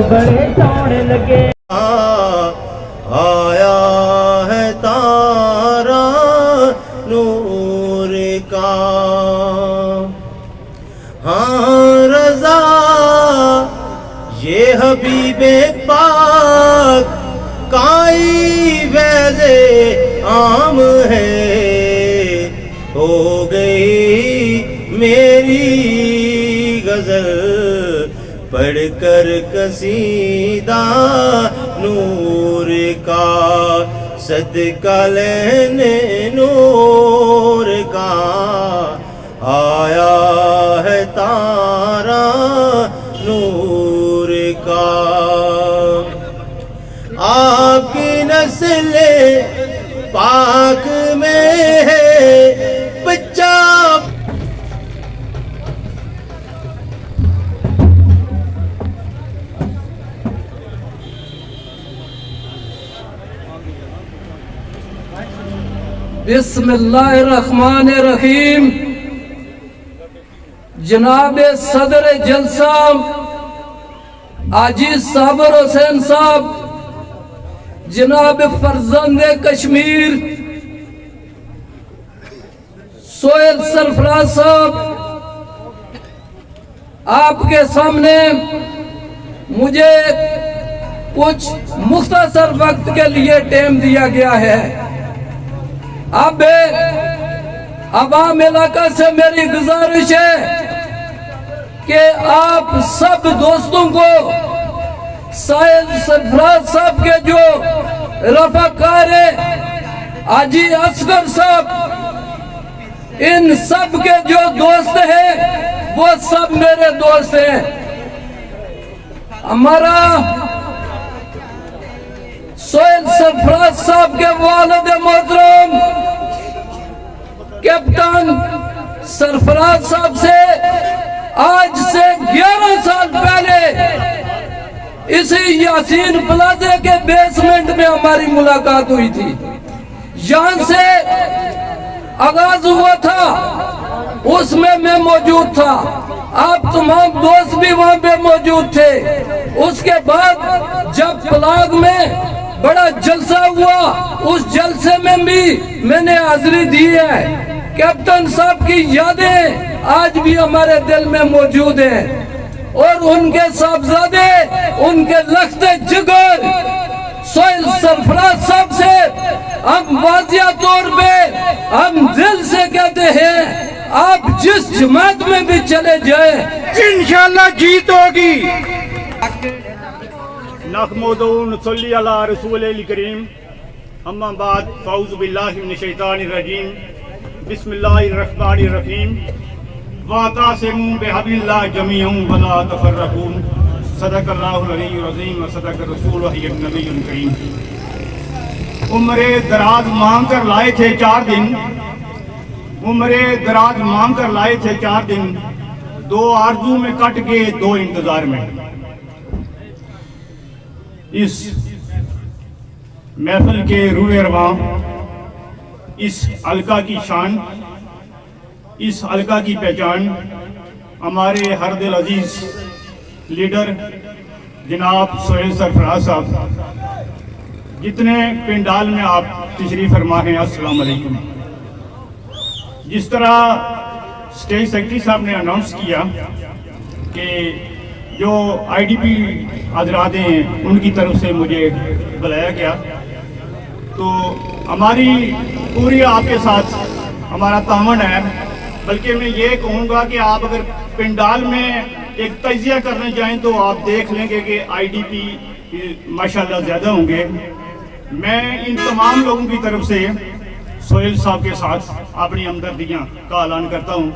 बड़े सोने लगे। आया है तारा नूर का, हाँ रज़ा ये हबीबे पाक काई वैज़े आम है। हो गई मेरी गज़ल पढ़कर कसीदा नूर का, सदका लेने नूर का। आया है तारा नूर का, आपकी नस्ल पाक में है बच्चा। बिस्मिल्लाहिर्रहमानिर्रहीम। जनाब सदर जलसा आजिज साबर हुसैन साहब, जनाब फरजंद कश्मीर सोहेल सरफराज साहब, आपके सामने मुझे कुछ मुख्तसर वक्त के लिए टाइम दिया गया है। अब अवाम इलाका से मेरी गुजारिश है कि आप सब दोस्तों को सोहेल सरफराज साहब के जो रफ़ाकार हाजी असगर साहब, इन सब के जो दोस्त हैं वो सब मेरे दोस्त हैं। हमारा सोहेल सरफराज साहब के वालिद मोहतरम कैप्टन सरफराज साहब से आज से 11 साल पहले इसी यासीन प्लाजा के बेसमेंट में हमारी मुलाकात हुई थी। यहाँ से आगाज हुआ था, उसमें मैं मौजूद था, आप तमाम दोस्त भी वहां पे मौजूद थे। उसके बाद जब पलाग में बड़ा जलसा हुआ, उस जलसे में भी मैंने हाजिरी दी है। कैप्टन साहब की यादें आज भी हमारे दिल में मौजूद हैं और उनके साहबजादे, उनके लख्ते जिगर सोहेल सरफराज साहब से हम वाजिया तौर पे हम दिल से कहते हैं, आप जिस जमात में भी चले जाए इंशाअल्लाह जीत होगी। नहमदुहु व नसल्ली अला रसूलिल करीम, अम्मा बाद, फ़अऊज़ु बिल्लाहि मिनश शैतानिर रजीम, बिस्मिल्लाहिर रहमानिर रहीम। वातसिमू बिहब्लिल्लाहि जमीअन वला तफर्रकू, सदक़ल्लाहुल अलीयुल अज़ीम व सदक़ रसूलुहुन नबियुल करीम। उम्रे दराज मांग कर लाए थे 4 दिन, उम्रे दराज मांग कर लाए थे 4 दिन, 2 आरज़ू में कट गए 2 इंतजार में। इस महफिल के रूए रवां, इस हल्का की शान, इस हल्का की पहचान हमारे हर दिल अजीज लीडर जनाब सोहेल सरफराज साहब, जितने पिंडाल में आप तशरीफ फरमा हैं, अस्सलाम वालेकुम। जिस तरह स्टेट सेक्रेटरी साहब ने अनाउंस किया कि जो आईडीपी हजरात हैं उनकी तरफ से मुझे बुलाया गया, तो हमारी पूरी आपके साथ हमारा तामन है। बल्कि मैं ये कहूँगा कि आप अगर पिंडाल में एक तजिया करने जाएं तो आप देख लेंगे कि आईडीपी माशाल्लाह ज़्यादा होंगे। मैं इन तमाम लोगों की तरफ से सोहेल साहब के साथ अपनी हमदर्दियाँ का ऐलान करता हूँ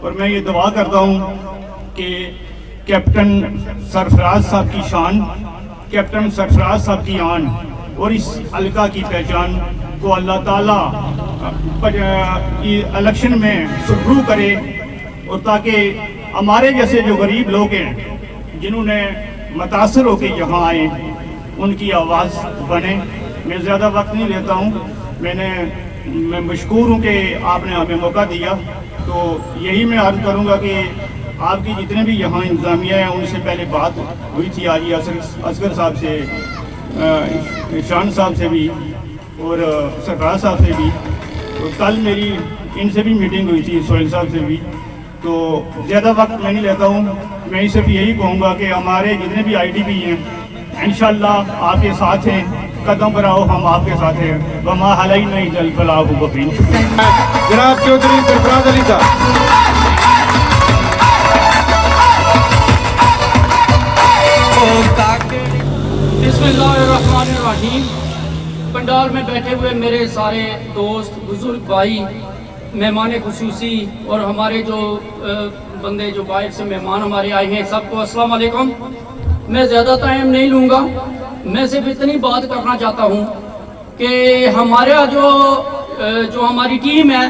और मैं ये दुआ करता हूँ कि कैप्टन सरफराज साहब की शान, कैप्टन सरफराज साहब की आन और इस हल्का की पहचान को अल्लाह ताला इलेक्शन में सुरखरू करे और ताकि हमारे जैसे जो गरीब लोग हैं जिन्होंने मुतासर होकर यहाँ आए उनकी आवाज़ बने। मैं ज़्यादा वक्त नहीं लेता हूँ, मैं मशकूर हूँ कि आपने हमें मौका दिया। तो यही मैं अर्ज़ करूँगा कि आपकी जितने भी यहाँ इंतज़ामिया हैं उनसे पहले बात हुई थी आज असगर साहब से, शान साहब से भी और सरफराज साहब से भी, तो कल मेरी इनसे भी मीटिंग हुई थी, सोहेल साहब से भी। तो ज़्यादा वक्त मैं नहीं लेता हूँ, मैं सिर्फ यही कहूँगा कि हमारे जितने भी IDP हैं इंशाअल्लाह आपके साथ हैं, कदम पर आओ हम आपके साथ हैं। वमा हलाई नहीं जल फलाह बकरीन। जनाब चौधरी सरफराज अली साहब। बिस्मिल्लाहिर्रहमानिर्रहीम। पंडाल में बैठे हुए मेरे सारे दोस्त, बुजुर्ग भाई, मेहमान खुसूसी और हमारे जो बंदे जो बाहर से मेहमान हमारे आए हैं, सबको अस्सलाम वालेकुम। मैं ज़्यादा टाइम नहीं लूँगा, मैं सिर्फ इतनी बात करना चाहता हूँ कि हमारा जो हमारी टीम है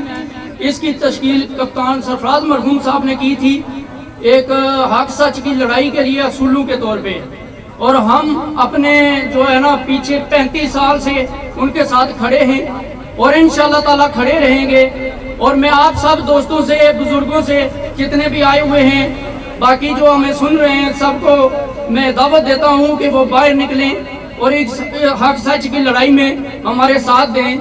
इसकी तश्कील कप्तान सरफराज मरहूम साहब ने की थी एक हक सच की लड़ाई के लिए असूलों के तौर पे, और हम अपने जो है ना पीछे 35 साल से उनके साथ खड़े हैं और इंशाअल्लाह ताला खड़े रहेंगे। और मैं आप सब दोस्तों से, बुजुर्गों से, जितने भी आए हुए हैं, बाकी जो हमें सुन रहे हैं, सबको मैं दावत देता हूं कि वो बाहर निकलें और इस हक सच की लड़ाई में हमारे साथ दें,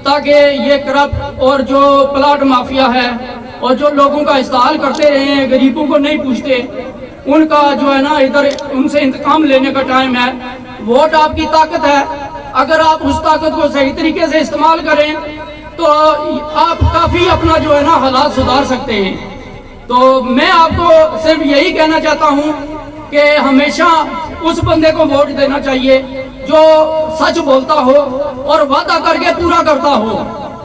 ताकि ये करप्ट और जो प्लाट माफिया है और जो लोगों का इस्तेमाल करते रहे हैं, गरीबों को नहीं पूछते, उनका जो है ना इधर उनसे इंतकाम लेने का टाइम है। वोट आपकी ताकत है, अगर आप उस ताकत को सही तरीके से इस्तेमाल करें तो आप काफ़ी अपना जो है ना हालात सुधार सकते हैं। तो मैं आपको सिर्फ यही कहना चाहता हूँ कि हमेशा उस बंदे को वोट देना चाहिए जो सच बोलता हो और वादा करके पूरा करता हो।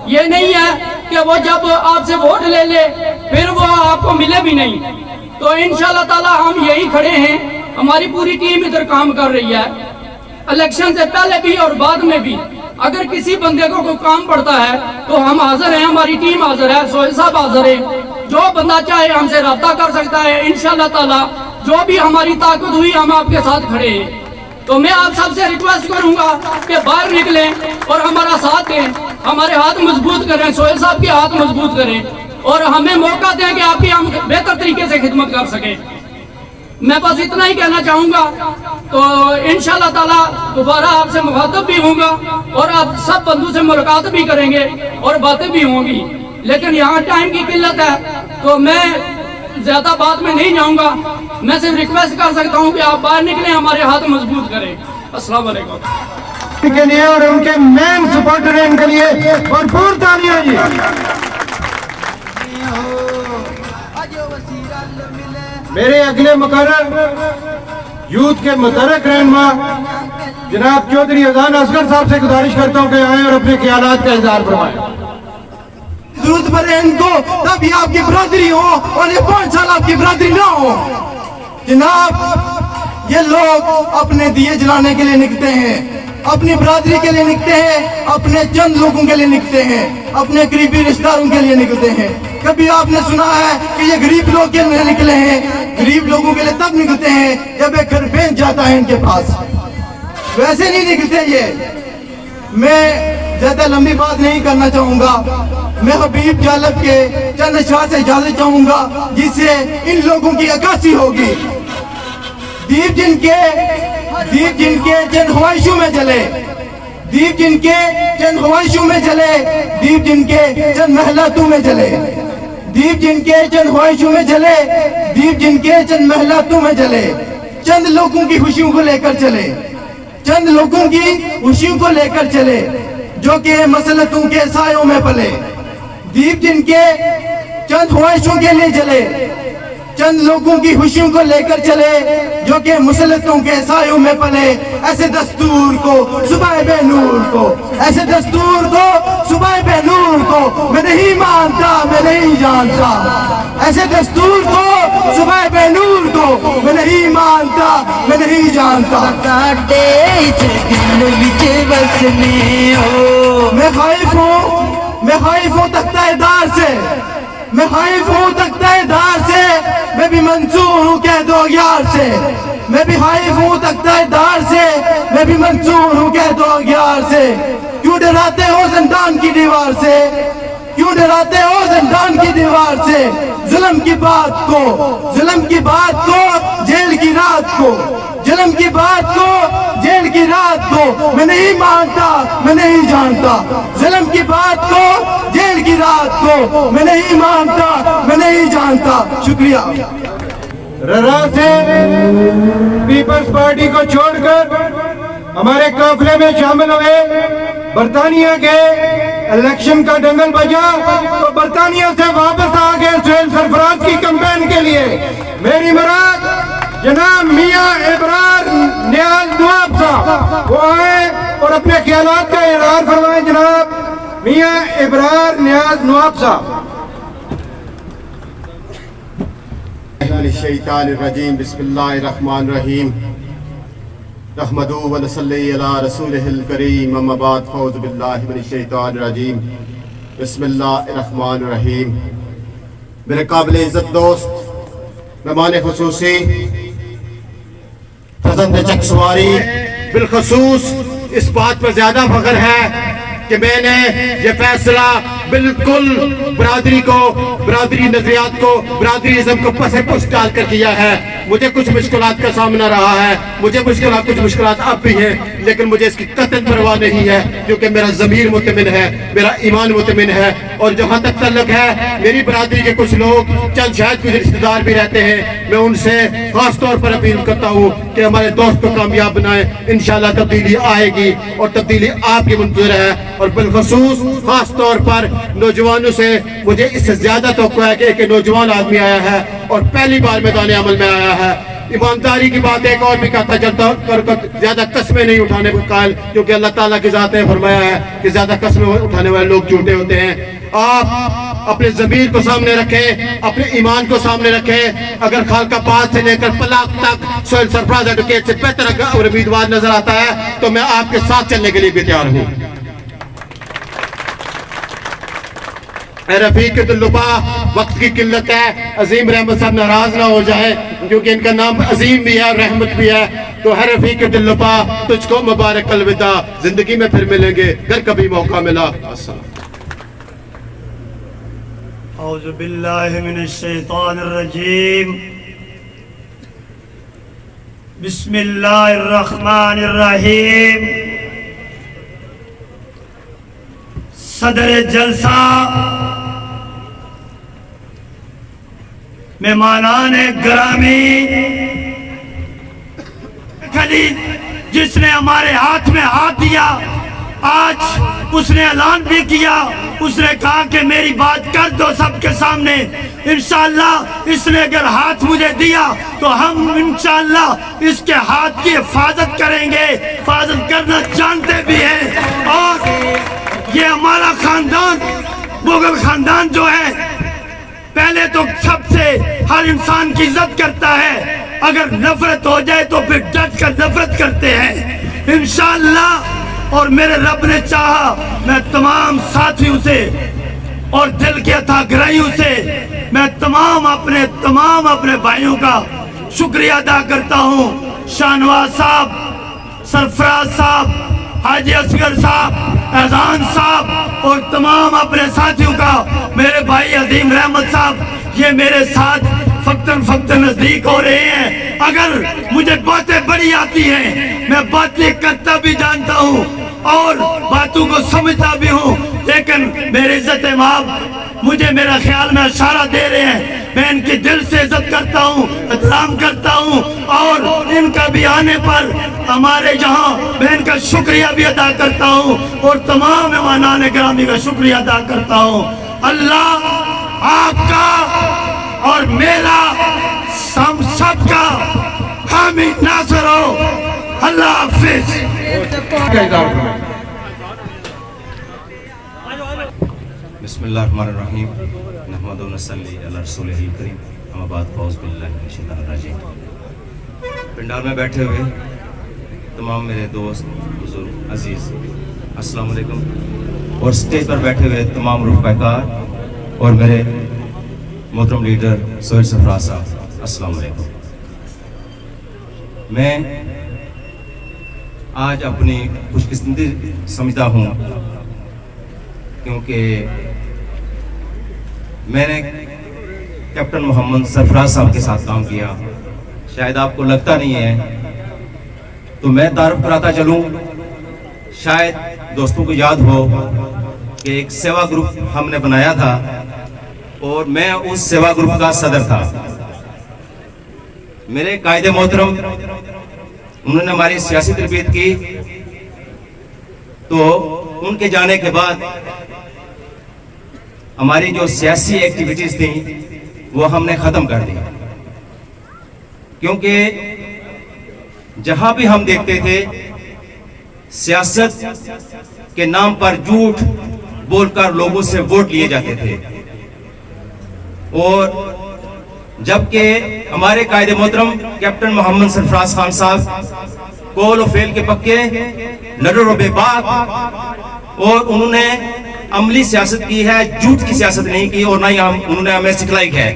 ये नहीं है कि वो जब आपसे वोट ले ले फिर वो आपको मिले भी नहीं। तो इंशाल्लाह ताला हम यही खड़े हैं, हमारी पूरी टीम इधर काम कर रही है। इलेक्शन से पहले भी और बाद में भी अगर किसी बंदे को कोई काम पड़ता है तो हम हाजिर हैं, हमारी टीम हाजिर है, सोहेल साहब हाजिर है। जो बंदा चाहे हमसे रब्ता कर सकता है। इंशाल्लाह ताला जो भी हमारी ताकत हुई हम आपके साथ खड़े हैं। तो मैं आप सबसे रिक्वेस्ट करूंगा कि बाहर निकलें और हमारा साथ दें, हमारे हाथ मजबूत करें, सोहेल साहब के हाथ मजबूत करें और हमें मौका दें कि आपकी हम बेहतर तरीके से खिदमत कर सकें। मैं बस इतना ही कहना चाहूँगा। तो इंशाल्लाह ताला दोबारा आपसे मुखातब भी होऊंगा और आप सब बंधु से मुलाकात भी करेंगे और बातें भी होंगी। लेकिन यहाँ टाइम की किल्लत है तो मैं ज़्यादा बात में नहीं जाऊँगा। मैं सिर्फ रिक्वेस्ट कर सकता हूँ कि आप बाहर निकलें, हमारे हाथ मजबूत करें। अस्सलाम वालेकुम। के लिए और उनके मेन सपोर्टर हैं, इनके लिए भरपूर तालियां जी। मेरे अगले मुकर्रर यूथ के मुतरक रहनुमा जनाब चौधरी अजान असगर साहब से गुजारिश करता हूं कि आए और अपने ख्यालात का इजहार फरमाएं। जरूरत पड़े इनको तभी आपकी बरादरी हो और ये 5 साल आपकी बरादरी ना हो। जनाब ये लोग अपने दिए जलाने के लिए निकलते हैं, अपनी बरादरी के लिए निकलते हैं, अपने चंद लोगों के लिए निकलते हैं, अपने करीबी रिश्तेदारों के लिए निकलते हैं। कभी आपने सुना है कि ये गरीब लोग के लिए निकले हैं? गरीब लोगों के लिए तब निकलते हैं जब एक घर बेच जाता है इनके पास, वैसे नहीं निकलते ये। मैं ज्यादा लंबी बात नहीं करना चाहूंगा। मैं हबीब जालब के चंद अशआर से इजाजत चाहूंगा जिससे इन लोगों की अक्कासी होगी। दीप जिनके चंद ख्वाहिशों में जले, दीप जिनके चंद ख्वाहिशों में जले, दीप जिनके चंद महलातों में जले, दीप जिनके चंद ख्वाहिशों में जले, दीप जिनके चंद महलातों में जले। चंद लोगों की खुशियों को लेकर चले, चंद लोगों की खुशियों को लेकर चले जो कि मसलतों के सायों में पले। दीप जिनके चंद ख्वाहिशों के लिए जले, चंद लोगों की खुशियों को लेकर चले जो कि मुसल्लतों के सायों में पले। ऐसे दस्तूर को सुबह बेनूर को, ऐसे दस्तूर को सुबह बेनूर को मैं नहीं मानता, मैं नहीं जानता। ऐसे दस्तूर को सुबह बेनूर को मैं नहीं मानता, मैं नहीं जानता। मैं खाइफ हूँ, मैं खाइफ हूँ तख्ताएदार से, मैं खाइफ हूँ तख्ताएदार से। मैं भी मंसूर हूँ कह दो यार से, मैं भी खाइफ हूँ तख्ताएदार से। मैं भी मंसूर हूँ कह दो यार से। क्यों डराते हो ज़िंदान की दीवार से, क्यों डराते हो ज़िंदान की दीवार से। जुल्म की बात को, जुल्म की बात को, जेल की रात को, जुल्म की बात को, जेल की रात को मैं नहीं मानता, मैं नहीं जानता। जुल्म की बात को, जेल की रात को मैं नहीं मानता, मैं नहीं जानता। शुक्रिया। ररा से पीपल्स पार्टी को छोड़कर हमारे काफिले में शामिल हुए बरतानिया के इलेक्शन का दंगल बजा तो बरतानिया से वापस आ गए सुहेल सरफराज की कैंपेन के लिए। मेरी मुराद जनाब मियां इब्रार नियाज नवाब साहब वो आए और अपने ख्यालात का इजहार फरमाएं। जनाब मियां इब्रार नियाज नवाब साहब। शैतानिर्रजीम बिस्मिल्लाहिर्रहमानिर्रहीम रहमदु व नसल्ली अला रसूलिहिल करीम अम्मा बाद फौज़ बिल्लाहि मिनश शैतानिर्रजीम बिस्मिल्लाहिर्रहमानिर्रहीम। मेरे काबिल इज़्ज़त दोस्त मेहमान खुसूसी फजंद चकसवारी, बिलखसूस इस बात पर ज्यादा फख्र है कि मैंने ये फैसला बिल्कुल बरादरी को, बरादरी नजरियात को, बरादरी इज़्म को पसे पुश डालकर किया है। मुझे कुछ मुश्किलात का सामना रहा है, मुझे कुछ मुश्किलात अब भी हैं, लेकिन मुझे इसकी कतई परवाह नहीं है क्योंकि मेरा ज़मीर मुतमिन है, मेरा ईमान मुतमिन है। और जहाँ तक तल्लुक है मेरी बरादरी के कुछ लोग, चंद शायद कुछ रिश्तेदार भी रहते हैं, मैं उनसे खास तौर पर अपील करता हूँ कि हमारे दोस्त को कामयाब बनाए। इंशाल्लाह तब्दीली आएगी और तब्दीली आपकी मंजूर है। और बिलखसूस खास तौर पर नौजवानों से मुझे इससे ज्यादा तवक्को है कि एक नौजवान आदमी आया है और पहली बार मैदान अमल में आया है। ईमानदारी की बात एक और भी कहता चलता कर ज्यादा कस्में नहीं उठाने को कायल, क्योंकि अल्लाह ताला की जात ने फरमाया है कि ज्यादा कस्में उठाने वाले लोग झूठे होते हैं। आप अपने ज़मीर को सामने रखें, अपने ईमान को सामने रखें। अगर खालकाबाद से लेकर पलाक तक सुहेल सरफराज एडवोकेट से बेहतर और उम्मीदवार नजर आता है तो मैं आपके साथ चलने के लिए भी तैयार हूँ। रफीक दिलरुबा, वक्त की किल्लत है, अजीम रहमत साहब नाराज ना हो जाए क्योंकि इनका नाम अजीम भी है और रहमत भी है। तो है रफीक दिलरुबा, तुझको मुबारक अलविदा, जिंदगी में फिर मिलेंगे अगर कभी मौका मिला। औज़ु बिल्लाहि मिनश शैतानिर रजीम, बिस्मिल्लाहिर रहमानिर रहीम। सदर जलसा, मेहमानान ग्रामी, खलील जिसने हमारे हाथ में हाथ दिया, आज उसने ऐलान भी किया, उसने कहा कि मेरी बात कर दो सबके सामने। इंशाअल्लाह इसने अगर हाथ मुझे दिया तो हम इंशाअल्लाह इसके हाथ की हिफाजत करेंगे, हिफाजत करना जानते भी हैं। और ये हमारा खानदान, मुगल खानदान जो है, पहले तो सबसे हर इंसान की इज्जत करता है, अगर नफरत हो जाए तो फिर डट कर नफरत करते हैं इंशाअल्लाह। और मेरे रब ने चाहा मैं तमाम साथियों से और दिल के अथागराइयों से मैं तमाम अपने भाइयों का शुक्रिया अदा करता हूँ। शाहनवाज साहब, सरफराज साहब, हाजी असगर साहब, एजान साहब और तमाम अपने साथियों का, मेरे भाई अजीम रहमत साहब, ये मेरे साथ फक्तन नजदीक हो रहे हैं। अगर मुझे बातें बड़ी आती हैं, मैं बातें करता भी जानता हूँ और बातों को समझता भी हूँ, लेकिन मेरे इज्जत माब मुझे मेरा ख्याल में इशारा दे रहे हैं, मैं इनकी दिल से इज्जत करता हूँ, एहतराम करता हूँ और इनका भी आने पर हमारे यहाँ मैं इनका शुक्रिया भी अदा करता हूँ और तमाम मेहमानान गिरामी का शुक्रिया अदा करता हूँ। अल्लाह आपका और मेरा आमीन। नासर हो, अल्लाह हाफिज। बिस्मिल्लाहिर्रहमानिर्रहीम नहमदु व नसल्ली अला रसूलिहिल करीम अम्मा बाद फौज बिल्लाहि मिनश शैतानिर रजीम। पंडाल में बैठे हुए तमाम मेरे दोस्त बुजुर्ग अजीज अस्सलाम वालेकुम, और स्टेज पर बैठे हुए तमाम रुफ़ाकार और मेरे मोहतरम लीडर सोहेल सरफराज साहब अस्सलाम वालेकुम। मैं आज अपनी खुशकिस्मती समझता हूँ क्योंकि मैंने कैप्टन मोहम्मद सरफराज साहब के साथ काम किया। शायद आपको लगता नहीं है तो मैं तारुफ कराता चलूं। शायद दोस्तों को याद हो कि एक सेवा ग्रुप हमने बनाया था और मैं उस सेवा ग्रुप का सदर था। मेरे कायदे मोहतरम उन्होंने हमारी सियासी तरबियत की, तो उनके जाने के बाद हमारी जो सियासी एक्टिविटीज थी वो हमने खत्म कर दी, क्योंकि जहां भी हम देखते थे सियासत के नाम पर झूठ बोलकर लोगों से वोट लिए जाते थे। और जबकि हमारे कायदे मोहतरम कैप्टन मोहम्मद सरफराज खान साहब कौल और फेल के पक्के, नडर और बेबाक, और उन्होंने अमली सियासत की है, झूठ की सियासत नहीं की, और ना ही उन्होंने हमें सिखलाई है।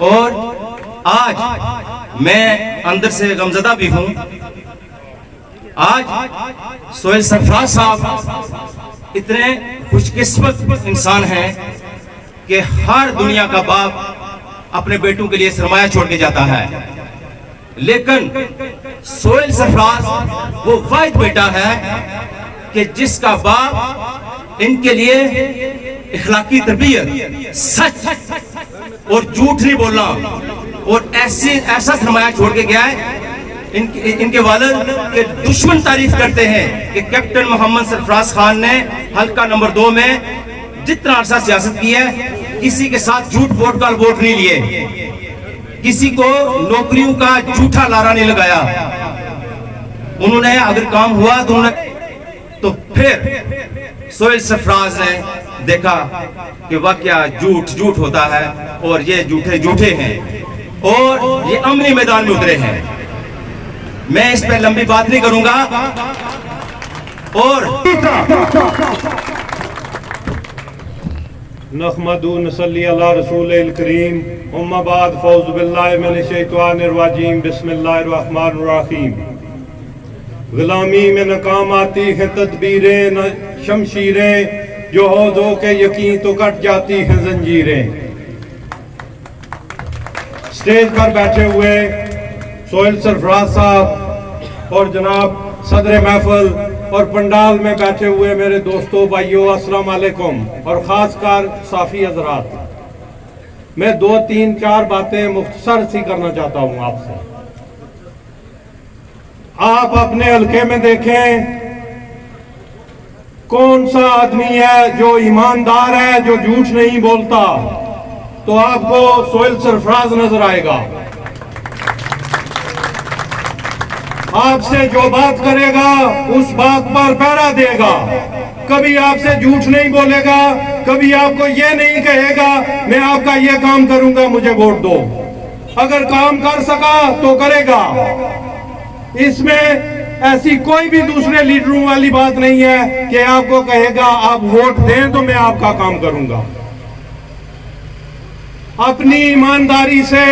और आज मैं अंदर से गमजदा भी हूं। आज सोहेल सरफराज साहब इतने खुशकिस्मत इंसान हैं कि हर दुनिया का बाप अपने बेटों के लिए सरमाया छोड़ के जाता है, लेकिन सोहेल सरफराज वो वाहिद बेटा है कि जिसका बाप इनके लिए इखलाकी तरबियत, सच और झूठ नहीं बोलना और ऐसा सरमाया छोड़ के गया है। इनके वालिद के दुश्मन तारीफ करते हैं कि कैप्टन मोहम्मद सरफराज खान ने हल्का नंबर 2 में जितना अरसा सियासत की है किसी के साथ झूठ बोलकर वोट नहीं लिए, किसी को नौकरियों का झूठा लारा नहीं लगाया। उन्होंने अगर काम हुआ तो उन्होंने, तो फिर सोहेल सरफराज ने देखा कि वाकया झूठ होता है और ये झूठे हैं और ये अमली मैदान में उतरे हैं। मैं इस पे लंबी बात नहीं करूंगा। और नहमदु नसल्ली अला रसूलिल करीम अम्मा बाद फौज़ बिल्लाहि मिनश शैतानिर रजीम बिस्मिल्लाहिर रहमानिर रहीम। गुलामी में नाकाम आती हैं तदबीरें, न शमशीरें, जो हो के यकीन तो कट जाती हैं जंजीरें। स्टेज पर बैठे हुए सोहेल सरफराज साहब और जनाब सदर महफिल और पंडाल में बैठे हुए मेरे दोस्तों भाइयों अस्सलाम वालेकुम, और खासकर साफी हजरात, मैं 2, 3, 4 बातें मुख्तसर सी करना चाहता हूं आपसे। आप अपने हल्के में देखें कौन सा आदमी है जो ईमानदार है, जो झूठ नहीं बोलता, तो आपको सोहेल सरफराज नजर आएगा। आपसे जो बात करेगा उस बात पर पहरा देगा, कभी आपसे झूठ नहीं बोलेगा, कभी आपको ये नहीं कहेगा मैं आपका ये काम करूंगा मुझे वोट दो। अगर काम कर सका तो करेगा। इसमें ऐसी कोई भी दूसरे लीडरों वाली बात नहीं है कि आपको कहेगा आप वोट दें तो मैं आपका काम करूंगा। अपनी ईमानदारी से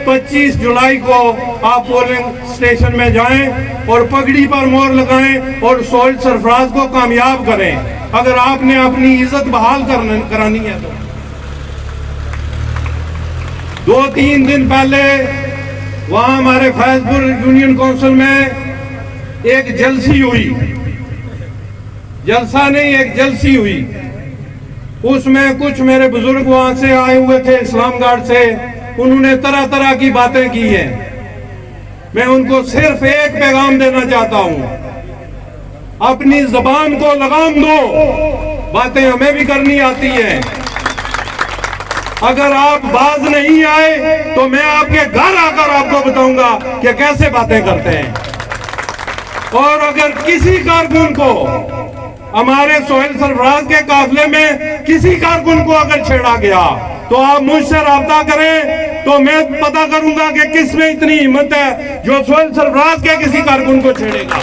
25 जुलाई को आप पोलिंग स्टेशन में जाएं और पगड़ी पर मोहर लगाएं और सोहेल सरफराज को कामयाब करें, अगर आपने अपनी इज्जत बहाल करानी है तो। 2-3 दिन पहले वहां हमारे फैजपुर यूनियन काउंसिल में एक जलसी हुई, जलसा नहीं एक जलसी हुई। उसमें कुछ मेरे बुजुर्ग वहां से आए हुए थे इस्लामगढ़ से, उन्होंने तरह तरह की बातें की हैं। मैं उनको सिर्फ एक पैगाम देना चाहता हूं, अपनी जबान को लगाम दो, बातें हमें भी करनी आती हैं। अगर आप बाज नहीं आए तो मैं आपके घर आकर आपको बताऊंगा कि कैसे बातें करते हैं। और अगर किसी कारकुन को, हमारे सोहेल सरफराज के काफिले में किसी कारकुन को अगर छेड़ा गया तो आप मुझसे राब्ता करें, तो मैं पता करूंगा कि किस में इतनी हिम्मत है जो सोहेल सरफराज के किसी कारकुन को छेड़ेगा।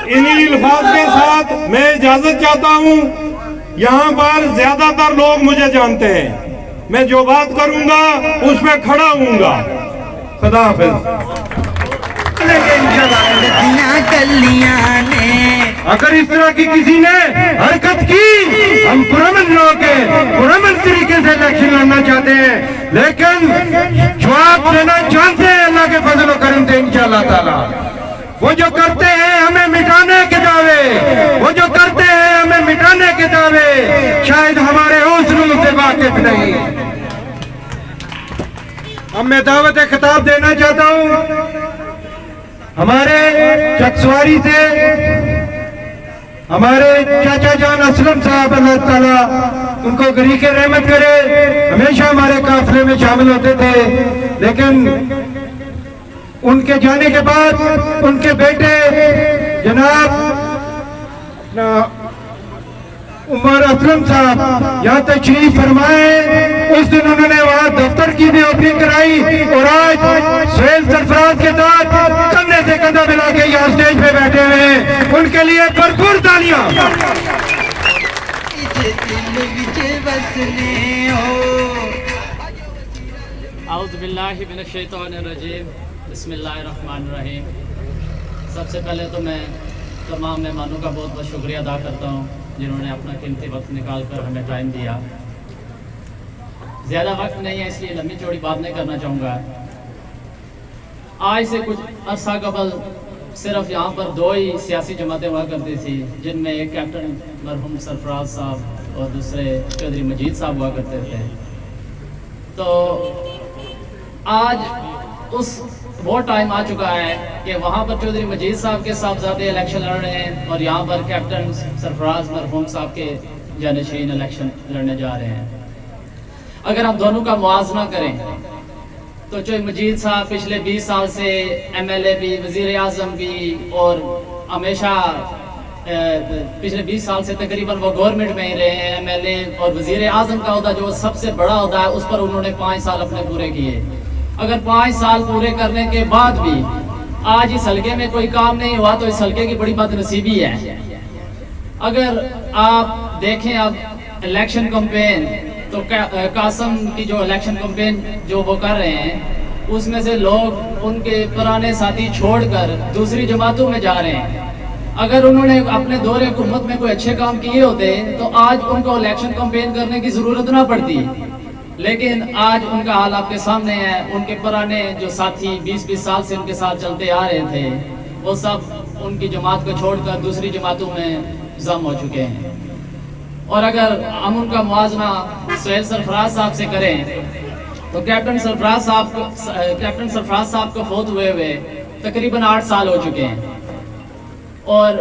इन्हीं अल्फाज के साथ मैं इजाजत चाहता हूं। यहाँ पर ज्यादातर लोग मुझे जानते हैं, मैं जो बात करूंगा उस पर खड़ा हूंगा। खुदा हाफिज। अगर इस तरह की किसी ने हरकत की, हम पुरअमन लोग पुरअमन तरीके से इलेक्शन लड़ना चाहते हैं, लेकिन जवाब देना चाहते हैं अल्लाह के फजल और करम से इंशाअल्लाह ताला। वो जो करते हैं हमें मिटाने के दावे, वो जो करते हैं हमें मिटाने के दावे, शायद हमारे हौसलों से वाकिफ नहीं। अब मैं दावत खिताब देना चाहता हूं हमारे चकसवारी से हमारे चाचा जान असलम साहब, अल्लाह ताला उनको गरीक रहमत करे, हमेशा हमारे काफिले में शामिल होते थे, लेकिन उनके जाने के बाद उनके बेटे जनाब उमर असलम साहब यहाँ तशरीफ फरमाए। उस दिन उन्होंने वहाँ दफ्तर की भी ओपनिंग कराई और आज सोहेल सरफराज के साथ कंधे से कंधा मिला के यहाँ स्टेज पे बैठे हुए हैं, उनके लिए भरपूर तालियां। औज़ुबिल्लाहिमिनश्शैतानिर्रजीम, बिस्मिल्लाहिर्रहमानिर्रहीम। सबसे पहले तो मैं तमाम मेहमानों का बहुत बहुत शुक्रिया अदा करता हूँ जिन्होंने अपना कीमती वक्त निकाल कर हमें टाइम दिया। ज़्यादा वक्त नहीं है इसलिए लंबी चौड़ी बात नहीं करना चाहूँगा। आज से कुछ अर्सा कबल सिर्फ यहाँ पर दो ही सियासी जमातें हुआ करती थी, जिनमें एक कैप्टन मरहूम सरफराज साहब और दूसरे चौधरी मजीद साहब हुआ करते थे। तो आज वो टाइम आ चुका है कि वहाँ पर चौधरी मजीद साहब के साहबजादे इलेक्शन लड़ रहे हैं और यहाँ पर कैप्टन सरफराज मरहूम साहब के जानशीन इलेक्शन लड़ने जा रहे हैं। अगर हम दोनों का मुआवजा करें तो चौधरी मजीद साहब पिछले 20 साल से MLA भी, वज़ीर आज़म भी, और हमेशा पिछले 20 साल से तकरीबन वो गवर्नमेंट में ही रहे हैं। MLA और वज़ीर आज़म का ओहदा जो सबसे बड़ा ओहदा है, उस पर उन्होंने 5 साल अपने पूरे किए। अगर 5 साल पूरे करने के बाद भी आज इस हल्के में कोई काम नहीं हुआ तो इस हल्के की बड़ी बदनसीबी है। अगर आप देखें अब इलेक्शन कैंपेन, तो कासम की जो इलेक्शन कैंपेन जो वो कर रहे हैं, उसमें से लोग उनके पुराने साथी छोड़कर दूसरी जमातों में जा रहे हैं। अगर उन्होंने अपने दौरे हुकूमत में कोई अच्छे काम किए होते तो आज उनको इलेक्शन कैंपेन करने की ज़रूरत ना पड़ती, लेकिन आज उनका हाल आपके सामने है। उनके पुराने जो साथी 20-20 साल से उनके साथ चलते आ रहे थे, वो सब उनकी जमात को छोड़कर दूसरी जमातों में जम हो चुके हैं। और अगर हम उनका मुआवजा सोहेल सरफराज साहब से करें तो कैप्टन सरफराज साहब को फौत हुए तकरीबन 8 साल हो चुके हैं। और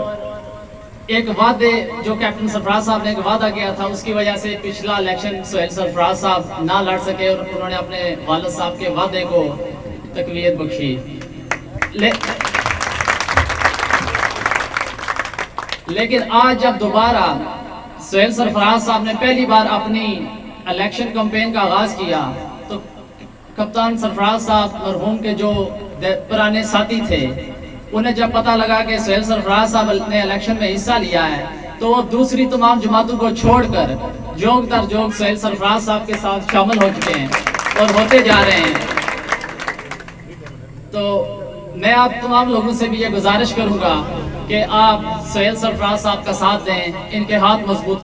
एक वादे जो कैप्टन सरफराज साहब ने एक वादा किया था, उसकी वजह से पिछला इलेक्शन सोहेल सरफराज साहब ना लड़ सके और उन्होंने अपने वालिद साहब के वादे को तकवीयत बख्शी। लेकिन आज जब दोबारा सोहेल सरफराज साहब ने पहली बार अपनी इलेक्शन कैंपेन का आगाज किया तो कप्तान सरफराज साहब मरहूम के जो पुराने साथी थे, उन्हें जब पता लगा कि सोहेल सरफराज साहब ने इलेक्शन में हिस्सा लिया है तो वो दूसरी तमाम जमातों को छोड़कर जोग दर जोग सोहेल सरफराज साहब के साथ शामिल हो चुके हैं और होते जा रहे हैं। तो मैं आप तमाम लोगों से भी ये गुजारिश करूंगा कि आप सोहेल सरफराज साहब का साथ दें, इनके हाथ मजबूत